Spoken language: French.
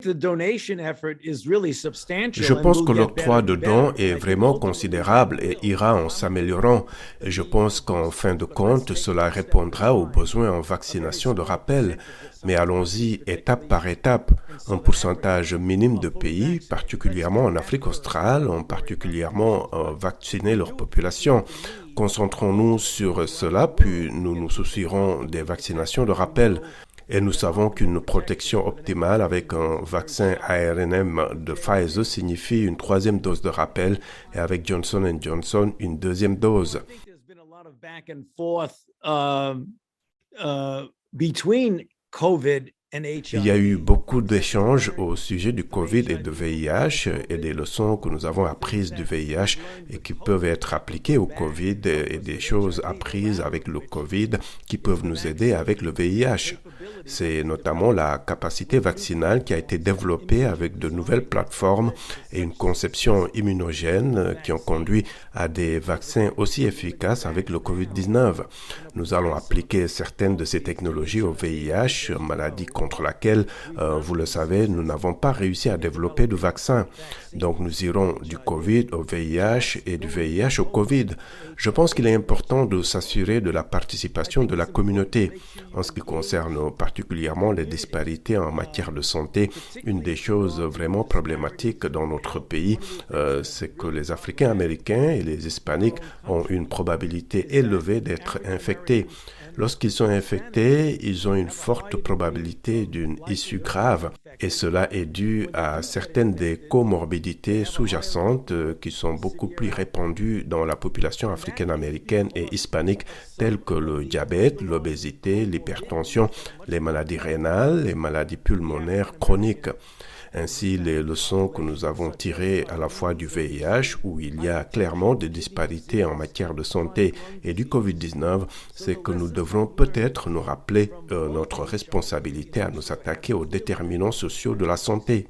Je pense que l'octroi de dons est vraiment considérable et ira en s'améliorant. Et je pense qu'en fin de compte, cela répondra aux besoins en vaccination de rappel. Mais allons-y étape par étape. Un pourcentage minime de pays, particulièrement en Afrique australe, ont particulièrement vacciné leur population. Concentrons-nous sur cela, puis nous nous soucierons des vaccinations de rappel. Et nous savons qu'une protection optimale avec un vaccin ARNM de Pfizer signifie une troisième dose de rappel et avec Johnson & Johnson une deuxième dose. Il y a eu beaucoup d'échanges au sujet du Covid et de VIH et des leçons que nous avons apprises du VIH et qui peuvent être appliquées au Covid et des choses apprises avec le Covid qui peuvent nous aider avec le VIH. C'est notamment la capacité vaccinale qui a été développée avec de nouvelles plateformes et une conception immunogène qui ont conduit à des vaccins aussi efficaces avec le Covid-19. Nous allons appliquer certaines de ces technologies au VIH, maladie contre laquelle, vous le savez, nous n'avons pas réussi à développer de vaccin. Donc nous irons du Covid au VIH et du VIH au Covid. Je pense qu'il est important de s'assurer de la participation de la communauté. En ce qui concerne particulièrement les disparités en matière de santé, une des choses vraiment problématiques dans notre pays, c'est que les Africains américains et les Hispaniques ont une probabilité élevée d'être infectés. Lorsqu'ils sont infectés, ils ont une forte probabilité d'une issue grave et cela est dû à certaines des comorbidités sous-jacentes qui sont beaucoup plus répandues dans la population africaine-américaine et hispanique telles que le diabète, l'obésité, l'hypertension, les maladies rénales, les maladies pulmonaires chroniques. Ainsi, les leçons que nous avons tirées à la fois du VIH, où il y a clairement des disparités en matière de santé, et du Covid-19, c'est que nous devrons peut-être nous rappeler notre responsabilité à nous attaquer aux déterminants sociaux de la santé.